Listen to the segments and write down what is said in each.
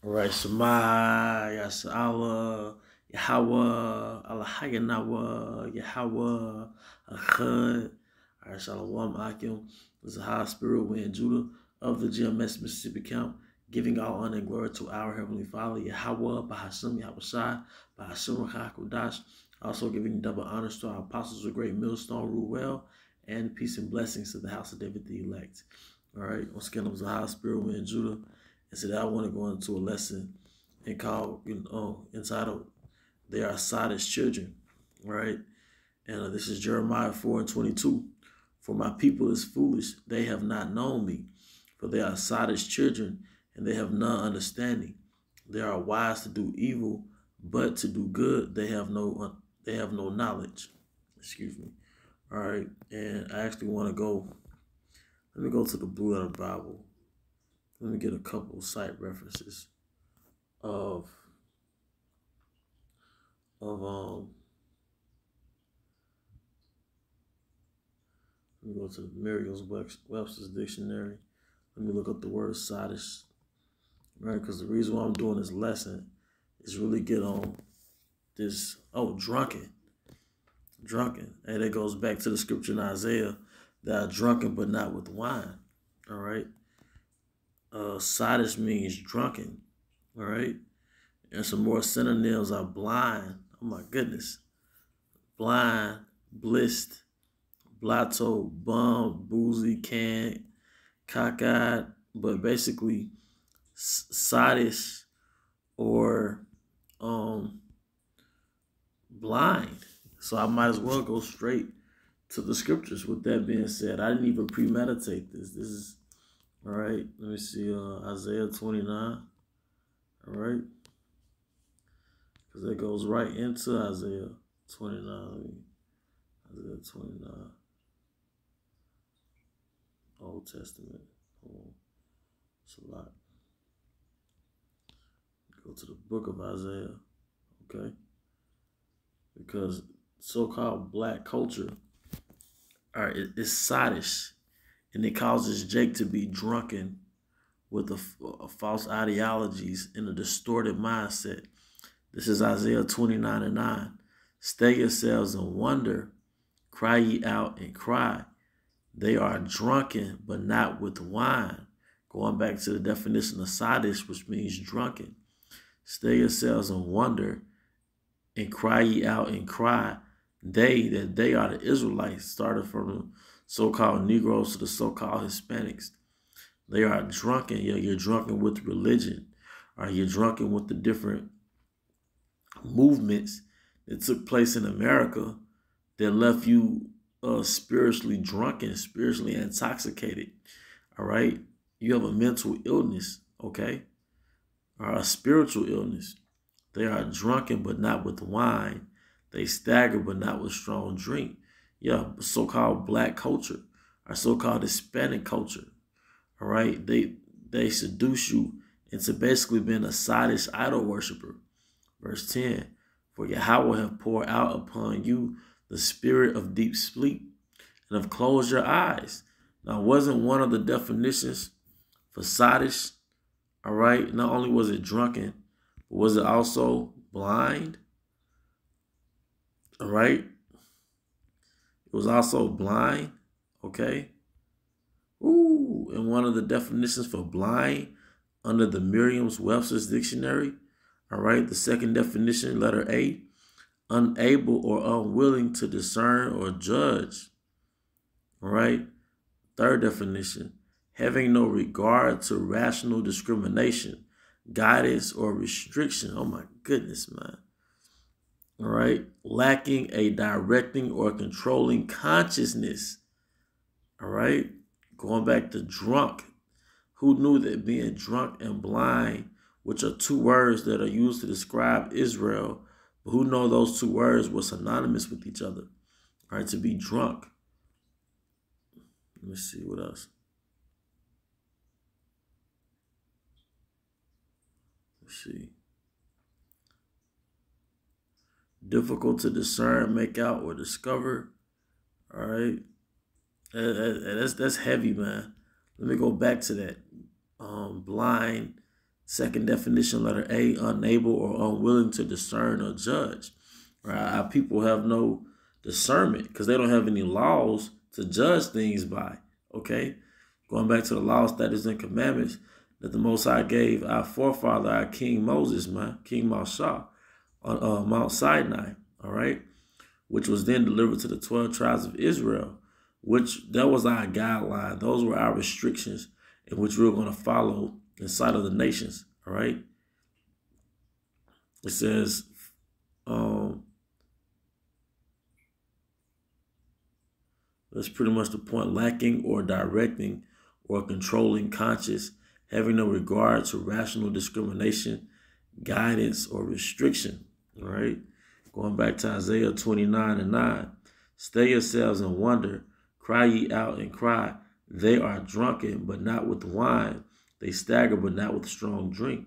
All right, Shema, Yasala, Yahweh, Allahayanawa, Yahweh, Achad. All right, Shalom Akim. This is a high spirit wind Judah of the GMS Mississippi camp, giving all honor and glory to our Heavenly Father, Yahweh, Bahashem, Yahushai, Bahashem, Hakudash. Also giving double honors to our apostles of great millstone, Ruel, and peace and blessings to the house of David the elect. All right, once again, it was a high spirit wind Judah. And today I want to go into a lesson and called, entitled, They Are Sodist Children, right? And this is Jeremiah 4:22. For my people is foolish, they have not known me. For they are sodist children, and they have none understanding. They are wise to do evil, but to do good they have no knowledge. Excuse me. All right, and I actually want to go. Let me go to the Blue Letter Bible. Let me get a couple site references of of. Let me go to Merriam-Webster's dictionary. Let me look up the word sodish, right? Because the reason why I'm doing this lesson is really get on this. Oh, drunken. And it goes back to the scripture in Isaiah that are drunken but not with wine. All right. Sodish means drunken. All right. And some more synonyms are blind. Oh my goodness. Blind, blissed, blotto, bum, boozy, can, cockeyed, but basically sodish or blind. So I might as well go straight to the scriptures. With that being said, I didn't even premeditate this. This is all right. Let me see, Isaiah 29. All right, because it goes right into Isaiah 29. Isaiah 29, Old Testament. It's a lot. Go to the book of Isaiah, okay? Because so-called black culture, all right, it's sodish, and it causes Jake to be drunken with a false ideologies and a distorted mindset. This is Isaiah 29:9. Stay yourselves and wonder, cry ye out and cry. They are drunken, but not with wine. Going back to the definition of sodish, which means drunken. Stay yourselves and wonder, and cry ye out and cry. They are the Israelites, started from the so-called Negroes to the so-called Hispanics. They are drunken. Yeah, you're drunken with religion, or you're drunken with the different movements that took place in America that left you spiritually drunken, spiritually intoxicated. All right, you have a mental illness, okay, or a spiritual illness. They are drunken, but not with wine. They stagger, but not with strong drink. Yeah, so-called black culture, or so-called Hispanic culture. All right, they seduce you into basically being a sodish idol worshiper. Verse 10, for Yahweh have poured out upon you the spirit of deep sleep and have closed your eyes. Now, wasn't one of the definitions for sodish, all right, not only was it drunken, but was it also blind? All right, it was also blind, okay? Ooh, and one of the definitions for blind under the Merriam-Webster's dictionary, all right, the second definition, letter A, unable or unwilling to discern or judge. All right. Third definition, having no regard to rational discrimination, guidance, or restriction. Oh my goodness, man. All right. Lacking a directing or controlling consciousness. All right. Going back to drunk. Who knew that being drunk and blind, which are two words that are used to describe Israel, but who know those two words were synonymous with each other? All right, to be drunk. Let me see what else. Let's see. Difficult to discern, make out, or discover. All right. That's heavy, man. Let me go back to that. Blind, Second definition, letter A, unable or unwilling to discern or judge. Right? Our people have no discernment because they don't have any laws to judge things by. Okay? Going back to the law, statutes, and commandments that the Most High gave our forefather, our King Moses, King Moshe, on Mount Sinai, all right? Which was then delivered to the 12 tribes of Israel, which that was our guideline. Those were our restrictions in which we were going to follow inside of the nations, all right? It says, that's pretty much the point, lacking or directing or controlling conscious, having no regard to rational discrimination, guidance, or restriction, all right? Going back to Isaiah 29:9, stay yourselves and wonder, cry ye out and cry. They are drunken, but not with wine. They stagger, but not with strong drink.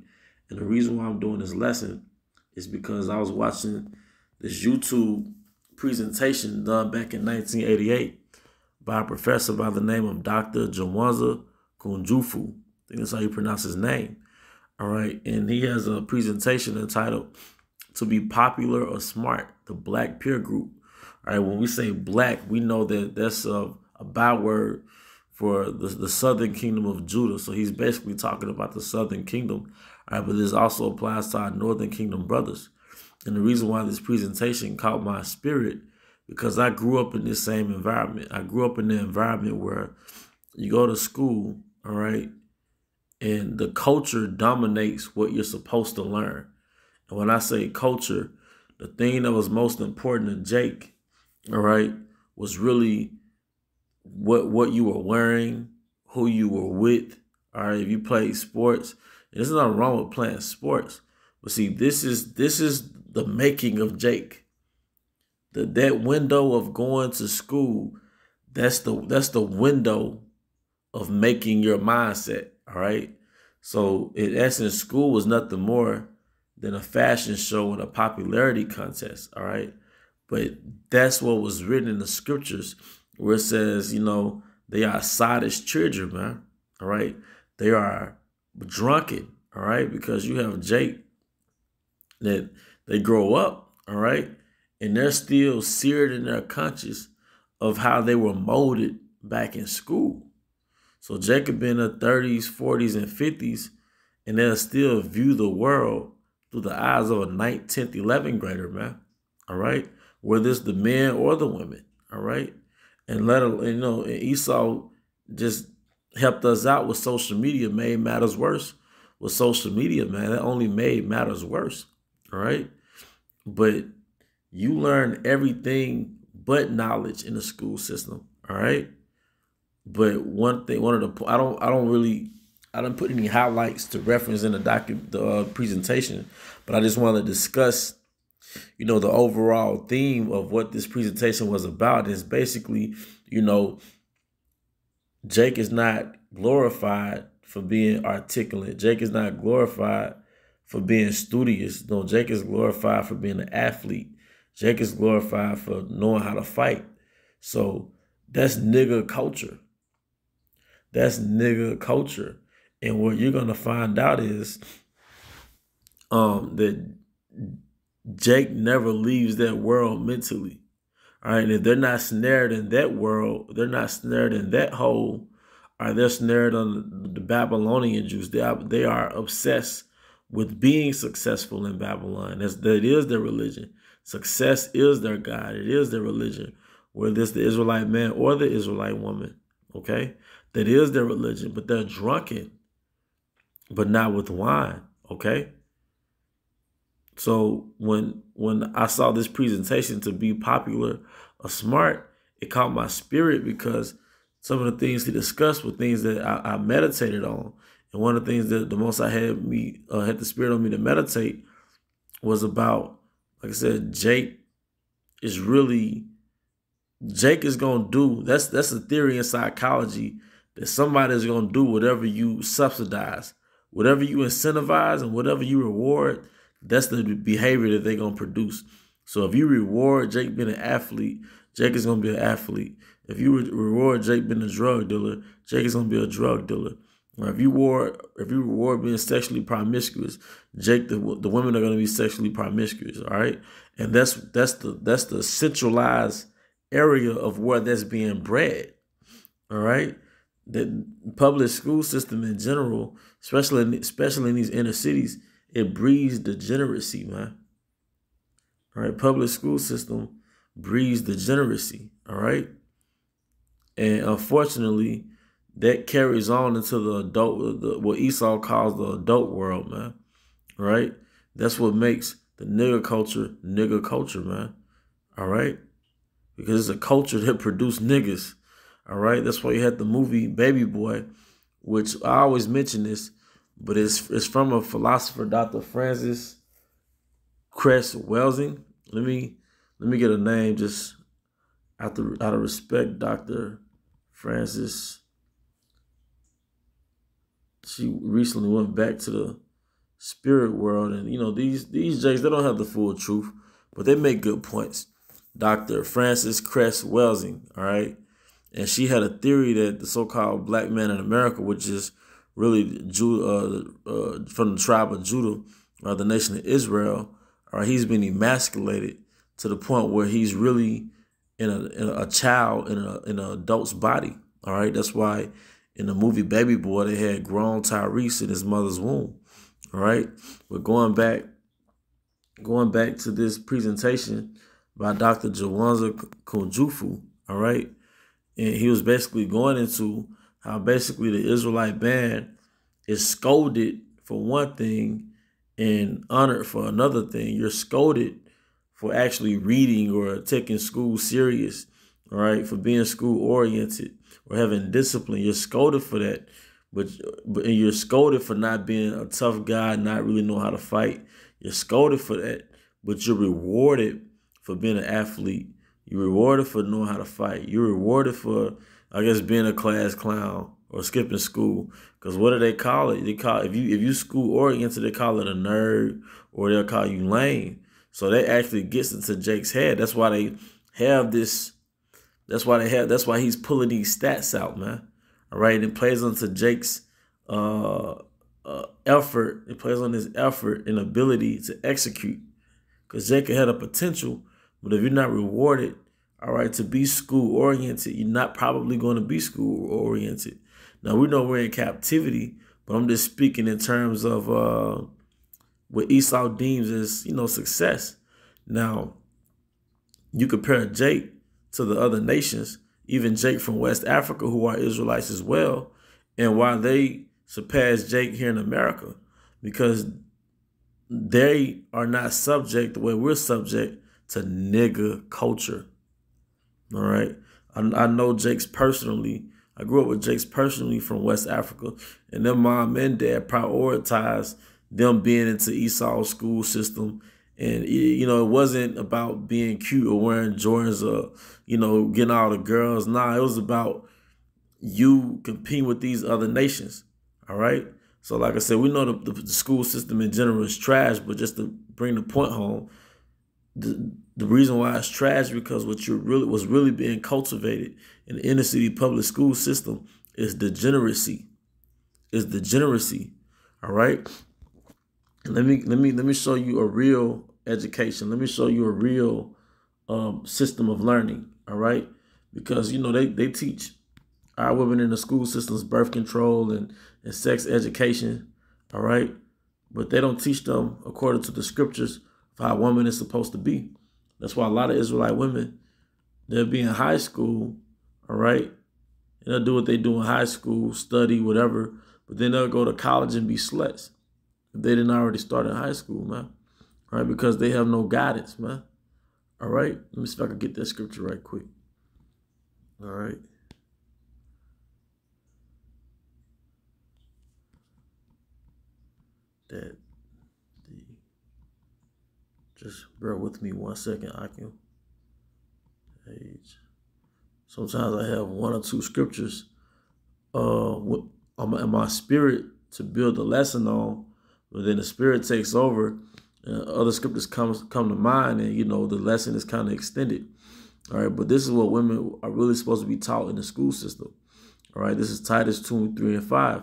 And the reason why I'm doing this lesson is because I was watching this YouTube presentation done back in 1988 by a professor by the name of Dr. Jawanza Kunjufu. I think that's how you pronounce his name. All right. And he has a presentation entitled To Be Popular or Smart, the Black Peer Group. All right. When we say black, we know that that's a byword for the southern kingdom of Judah. So he's basically talking about the southern kingdom. All right. But this also applies to our northern kingdom brothers. And the reason why this presentation caught my spirit, because I grew up in this same environment. I grew up in the environment where you go to school, all right, and the culture dominates what you're supposed to learn. And when I say culture, the thing that was most important to Jake, all right, was really what you were wearing, who you were with, all right, if you played sports. And there's nothing wrong with playing sports. But see, this is the making of Jake. That window of going to school, that's the window of making your mindset, all right? So in essence, school was nothing more than a fashion show and a popularity contest, all right? But that's what was written in the scriptures where it says, you know, they are sottish children, man, all right? They are drunken, all right? Because you have Jake that they grow up, all right? And they're still seared in their conscience of how they were molded back in school. So Jacob in the 30s, 40s, and 50s, and they'll still view the world through the eyes of a 9th, 10th, 11th grader, man. All right? Whether it's the men or the women, all right? And and Esau just helped us out with social media, made matters worse. With social media, man, that only made matters worse, all right? But you learn everything but knowledge in the school system, all right? But I don't put any highlights to reference in the presentation, but I just want to discuss, you know, the overall theme of what this presentation was about. Is basically, you know, Jake is not glorified for being articulate. Jake is not glorified for being studious. No, Jake is glorified for being an athlete. Jake is glorified for knowing how to fight. So that's nigga culture. That's nigga culture. And what you're going to find out is that Jake never leaves that world mentally. All right. And if they're not snared in that world, they're not snared in that hole, or they're snared on the Babylonian Jews. They are obsessed with being successful in Babylon. That is their religion. Success is their God. It is their religion, whether it's the Israelite man or the Israelite woman, okay? That is their religion, but they're drunken, but not with wine, okay? So when I saw this presentation, To Be Popular or Smart, it caught my spirit because some of the things he discussed were things that I meditated on. And one of the things that the most I had the spirit on me to meditate was about, like I said, Jake is going to do, that's a theory in psychology, that somebody is going to do whatever you subsidize, whatever you incentivize and whatever you reward, that's the behavior that they're going to produce. So if you reward Jake being an athlete, Jake is going to be an athlete. If you reward Jake being a drug dealer, Jake is going to be a drug dealer. Now, if you reward being sexually promiscuous, Jake, the women are going to be sexually promiscuous. All right, and that's the centralized area of where that's being bred. All right, the public school system in general, especially in these inner cities, it breeds degeneracy, man. All right, public school system breeds degeneracy. All right, and unfortunately, that carries on into the adult, what Esau calls the adult world, man. Right? That's what makes the nigger culture, man. All right? Because it's a culture that produced niggas. All right? That's why you had the movie Baby Boy, which I always mention this, but it's from a philosopher, Dr. Francis Cress Welsing. Let me get a name just out of respect, Dr. Francis. She recently went back to the spirit world, and these Jakes, they don't have the full truth, but they make good points. Dr. Frances Cress Welsing, all right, and she had a theory that the so-called black man in America, which is really from the tribe of Judah, or the nation of Israel, all right, he's been emasculated to the point where he's really in a child in an adult's body. All right, that's why in the movie Baby Boy they had grown Tyrese in his mother's womb. All right, but going back to this presentation by Dr. Jawanza Kunjufu, all right, and he was basically going into how basically the Israelite band is scolded for one thing and honored for another thing. You're scolded for actually reading or taking school serious, all right, for being school oriented or having discipline. You're scolded for that. But and you're scolded for not being a tough guy, not really know how to fight. You're scolded for that, but you're rewarded for being an athlete. You're rewarded for knowing how to fight. You're rewarded for, I guess, being a class clown or skipping school. Because what do they call it? They call if you school oriented, they call it a nerd, or they'll call you lame. So that actually gets into Jake's head. That's why they have this. That's why he's pulling these stats out, man. All right, and it plays onto Jake's effort. It plays on his effort and ability to execute. Because Jake had a potential, but if you're not rewarded, all right, to be school oriented, you're not probably going to be school oriented. Now we know we're in captivity, but I'm just speaking in terms of what Esau deems as success. Now you compare Jake to the other nations, even Jake from West Africa, who are Israelites as well, and why they surpass Jake here in America, because they are not subject the way we're subject to nigger culture. All right. I know Jake's personally. I grew up with Jake's personally from West Africa, and their mom and dad prioritized them being into Esau's school system. And, it wasn't about being cute or wearing Jordans or, getting all the girls. Nah, it was about you competing with these other nations. All right. So like I said, we know the school system in general is trash, but just to bring the point home, the reason why it's trash because was really being cultivated in the inner city public school system is degeneracy. All right. And let me show you a real education. Let me show you a real system of learning. All right, because they teach our women in the school systems birth control and sex education. All right, but they don't teach them according to the scriptures of how a woman is supposed to be. That's why a lot of Israelite women, they'll be in high school, all right, and they'll do what they do in high school, study, whatever, but then they'll go to college and be sluts if they didn't already start in high school, man. All right, because they have no guidance, man. All right, let me see if I can get that scripture right quick. All right. Just bear with me 1 second. I can page. Sometimes I have one or two scriptures in my spirit to build a lesson on, but then the spirit takes over and other scriptures come to mind, and the lesson is kind of extended. All right, but this is what women are really supposed to be taught in the school system. All right, this is Titus 2, 3, and 5.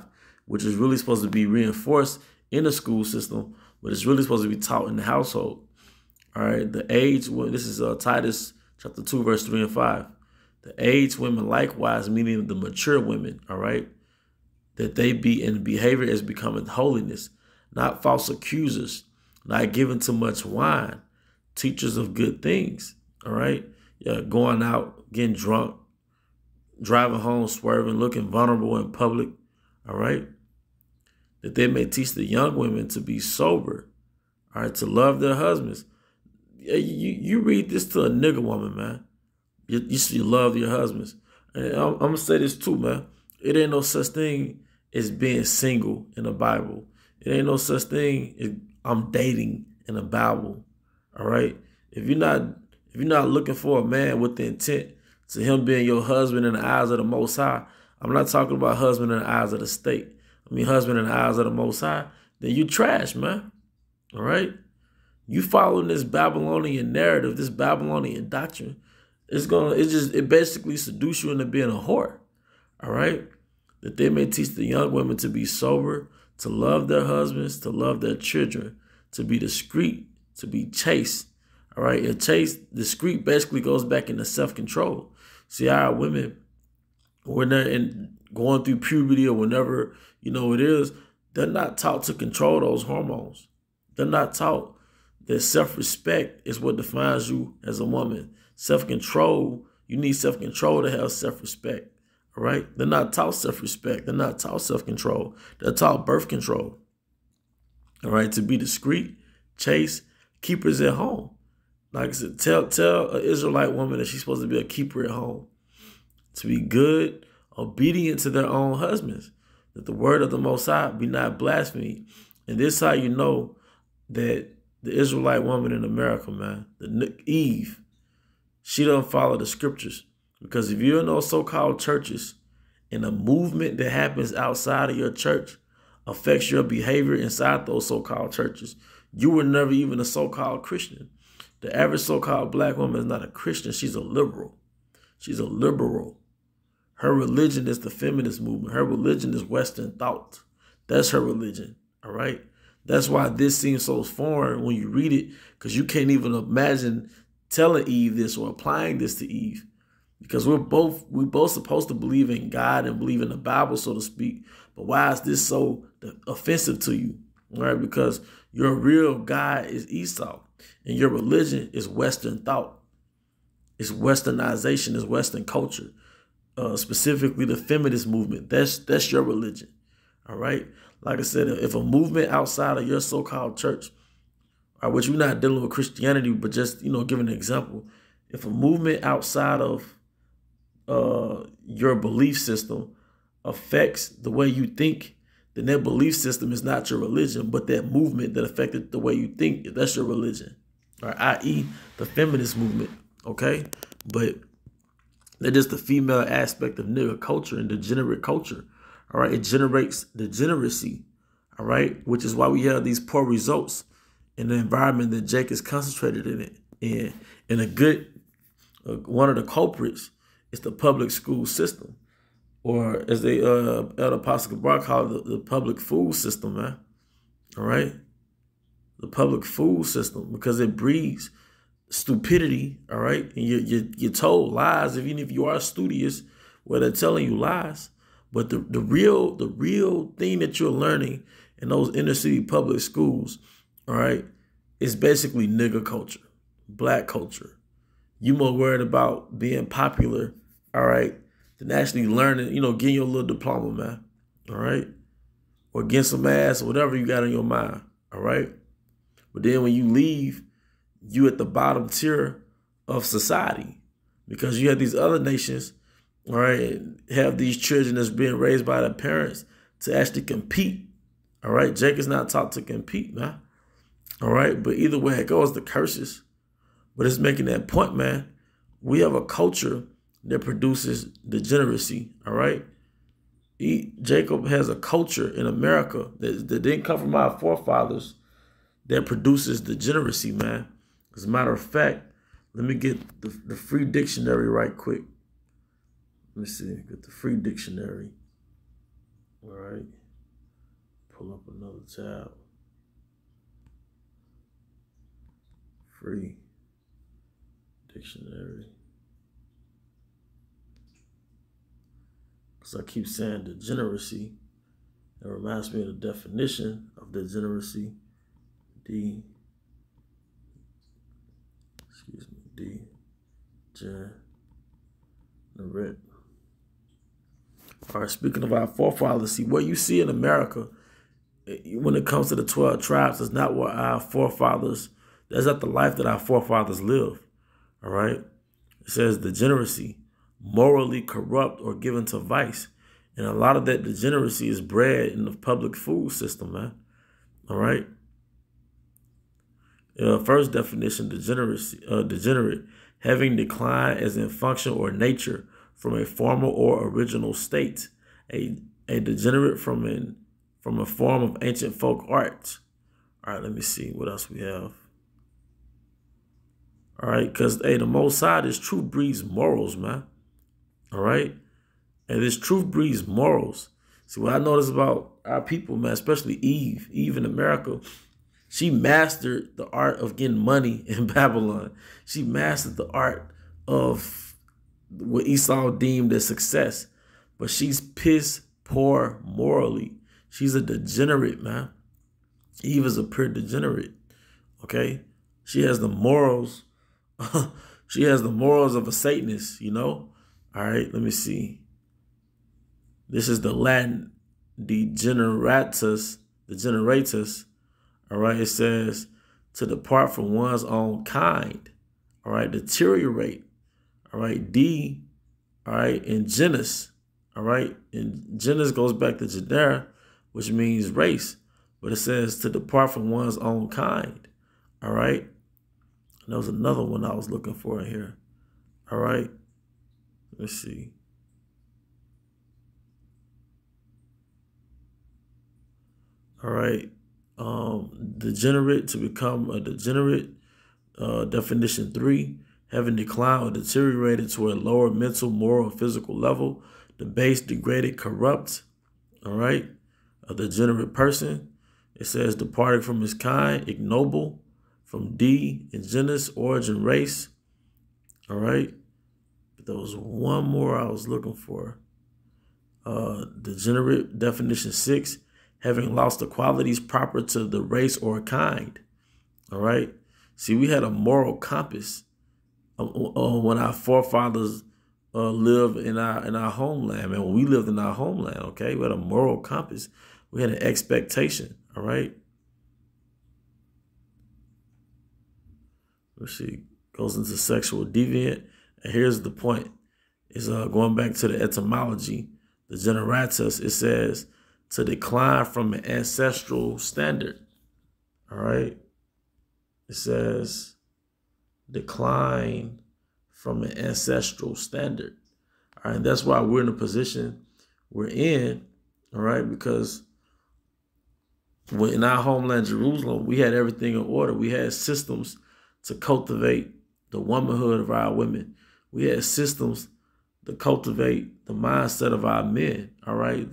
which is really supposed to be reinforced in the school system, but it's really supposed to be taught in the household. All right, the age, well, this is Titus chapter 2, verse 3 and 5. The aged women likewise, meaning the mature women, all right, that they be in behavior as becoming holiness, not false accusers, not given to much wine, teachers of good things, all right? Yeah, going out, getting drunk, driving home, swerving, looking vulnerable in public, all right? That they may teach the young women to be sober, all right, to love their husbands. You read this to a nigga woman, man. You should love your husbands. And I'm going to say this too, man. It ain't no such thing as being single in the Bible. It ain't no such thing as I'm dating in the Bible, all right? If you're not looking for a man with the intent to him being your husband in the eyes of the Most High, I'm not talking about husband in the eyes of the state. I mean husband in the eyes of the Most High, then you trash, man, all right? You following this Babylonian narrative, this Babylonian doctrine, it basically seduce you into being a whore, all right? That they may teach the young women to be sober, to love their husbands, to love their children, to be discreet, to be chaste, all right? And chaste, discreet basically goes back into self-control. See, our women, when they're going through puberty or whenever, it is, they're not taught to control those hormones. They're not taught that self-respect is what defines you as a woman. Self-control, you need self-control to have self-respect, all right? They're not taught self-respect. They're not taught self-control. They're taught birth control, all right? To be discreet, chaste, keepers at home. Like I said, tell an Israelite woman that she's supposed to be a keeper at home, to be good, obedient to their own husbands, that the word of the Most High be not blasphemed. And this is how you know that the Israelite woman in America, man, Eve, she doesn't follow the scriptures. Because if you're in those so-called churches and a movement that happens outside of your church affects your behavior inside those so-called churches, you were never even a so-called Christian. The average so-called black woman is not a Christian. She's a liberal. She's a liberal. Her religion is the feminist movement. Her religion is Western thought. That's her religion, all right? That's why this seems so foreign when you read it, because you can't even imagine telling Eve this or applying this to Eve. Because we're both supposed to believe in God and believe in the Bible, so to speak. But why is this so offensive to you? All right? Because your real God is Esau, and your religion is Western thought. It's Westernization, it's Western culture, specifically the feminist movement. That's your religion, all right? Like I said, if a movement outside of your so-called church, which we're not dealing with Christianity, but just, giving an example, if a movement outside of your belief system affects the way you think, then that belief system is not your religion, but that movement that affected the way you think, that's your religion, right? I.e. the feminist movement, okay? But that is the female aspect of nigger culture and degenerate culture, all right? It generates degeneracy, all right? Which is why we have these poor results in the environment that Jake is concentrated in it. And a good, one of the culprits is the public school system, or as they, Elder Apostle Gabar called it, the public food system, man, all right? The public food system, because it breeds stupidity, all right? And you're told lies, even if you are studious, where they're telling you lies. But the real thing that you're learning in those inner city public schools, all right, is basically nigger culture, black culture. You more worried about being popular, all right, than actually learning, getting your little diploma, man, all right? Or getting some ass or whatever you got in your mind, all right? But then when you leave, you at the bottom tier of society, because you have these other nations, all right, have these children that's being raised by their parents to actually compete, all right? Jake is not taught to compete, man, all right? But either way it goes, the curses. But it's making that point, man. We have a culture that produces degeneracy, all right? Jacob has a culture in America that didn't come from our forefathers that produces degeneracy, man. As a matter of fact, let me get the free dictionary right quick. Let me see, get the free dictionary. All right. pull up another tab. Free dictionary. Because I keep saying degeneracy. It reminds me of the definition of degeneracy. Degenerate. All right, speaking of our forefathers, see, what you see in America when it comes to the 12 tribes is not what our forefathers, that's not the life that our forefathers lived. All right? It says degeneracy, morally corrupt or given to vice. And a lot of that degeneracy is bred in the public food system, man. All right? First definition, degenerate, having declined as in function or nature from a former or original state, a degenerate from a form of ancient folk arts. All right, let me see what else we have. All right, because the Most High, this truth breeds morals, man. All right, and this truth breeds morals. See, what I notice about our people, man, especially Eve in America, she mastered the art of getting money in Babylon. She mastered the art of what Esau deemed as success. But she's piss poor morally. She's a degenerate, man. Eve is a pure degenerate. Okay? She has the morals. She has the morals of a Satanist, you know? All right, let me see. This is the Latin degeneratus. All right, it says to depart from one's own kind. All right, deteriorate. All right, all right, and genus. All right, and genus goes back to genera, which means race. But it says to depart from one's own kind. All right, and there was another one I was looking for in here. All right, let's see. All right. Degenerate, to become a degenerate, definition 3, having declined or deteriorated to a lower mental, moral, physical level, debased, degraded, corrupt. All right. A degenerate person. It says departed from his kind, ignoble, from in genus, origin, race. All right. But there was one more I was looking for. Degenerate, definition 6, having lost the qualities proper to the race or kind. All right. See, we had a moral compass when our forefathers lived in our homeland, man. When we lived in our homeland, okay, we had a moral compass. We had an expectation. All right. Let's see. Goes into sexual deviant, and here's the point. It's going back to the etymology, the generatus. It says to decline from an ancestral standard. All right. It says decline from an ancestral standard. All right. And that's why we're in the position we're in. All right. Because in our homeland, Jerusalem, we had everything in order. We had systems to cultivate the womanhood of our women. We had systems to cultivate the mindset of our men, all right?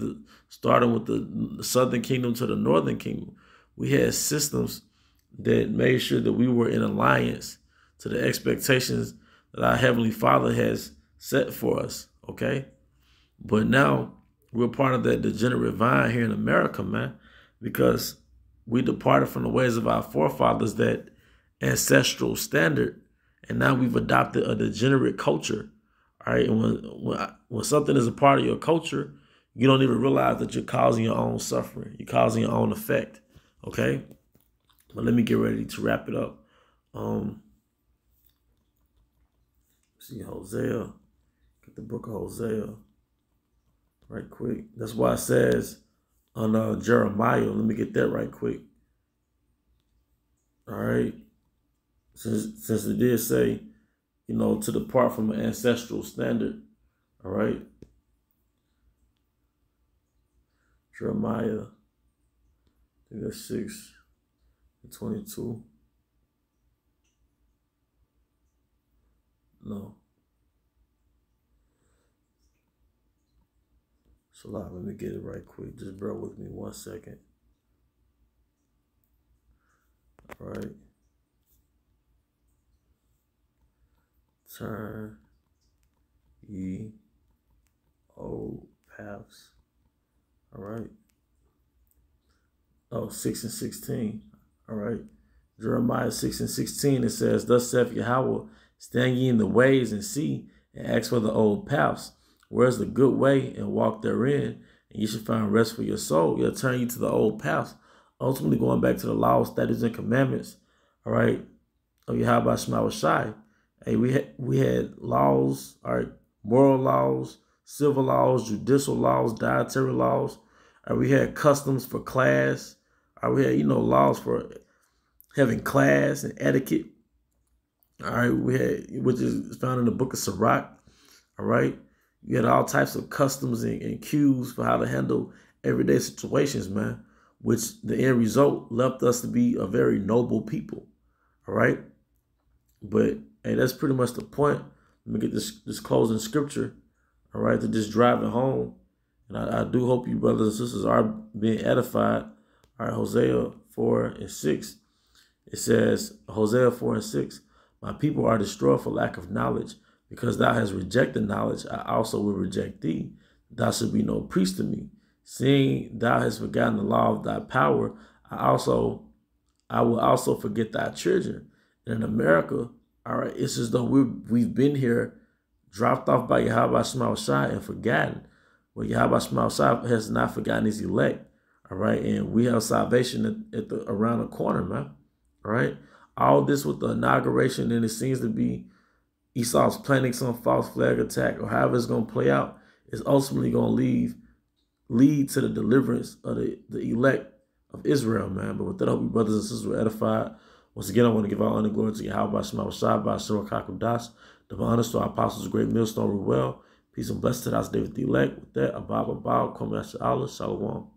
Starting with the southern kingdom to the northern kingdom. We had systems that made sure that we were in alliance to the expectations that our Heavenly Father has set for us, okay? But now we're part of that degenerate vine here in America, man, because we departed from the ways of our forefathers, that ancestral standard, and now we've adopted a degenerate culture. All right, and when something is a part of your culture, you don't even realize that you're causing your own suffering. You're causing your own effect. Okay, but let me get ready to wrap it up. See Hosea, get the book of Hosea right quick. That's why it says on Jeremiah. Let me get that right quick. All right, since it did say, you know, to depart from an ancestral standard. All right. Jeremiah, I think that's 6:22. No. It's a lot. Let me get it right quick. Just bear with me 1 second. right. Turn ye old paths. All right. Oh, 6 and 16. All right. Jeremiah 6 and 16, it says, Thus saith Yahweh, stand ye in the ways and see, and ask for the old paths. Where's the good way, and walk therein, and you shall find rest for your soul. He'll turn you to the old paths. Ultimately going back to the laws, statutes, and commandments. All right. Oh, Yahweh Shema Shai. Hey, we had laws, all right, moral laws, civil laws, judicial laws, dietary laws. All right, we had customs for class. All right, we had, laws for having class and etiquette. All right, we had, which is found in the book of Sirach. All right, you had all types of customs and cues for how to handle everyday situations, man, which the end result left us to be a very noble people. All right, but hey, that's pretty much the point. Let me get this closing scripture, all right, to just drive it home. And I do hope you brothers and sisters are being edified. All right, Hosea 4 and 6. It says, Hosea 4 and 6, my people are destroyed for lack of knowledge. Because thou hast rejected knowledge, I also will reject thee. Thou shalt be no priest to me. Seeing thou hast forgotten the law of thy power, I will also forget thy children. And in America, all right, it's as though we've been here, dropped off by Yahweh Shema Shai and forgotten. Well, Yahweh Shema Shai has not forgotten his elect. All right, and we have salvation around the corner, man. All right, all this with the inauguration, and it seems to be Esau's planning some false flag attack, or however it's going to play out, is ultimately going to lead to the deliverance of the elect of Israel, man. But with that, I hope you brothers and sisters were edified. Once again, I want to give all honor and glory to Yahweh Shema Shai by Shema Kakudas. Divine honors to our apostles, great millstone, Ruel. Peace and blessings to us, David the elect. With that, Abba, Kwame Allah, Shalom.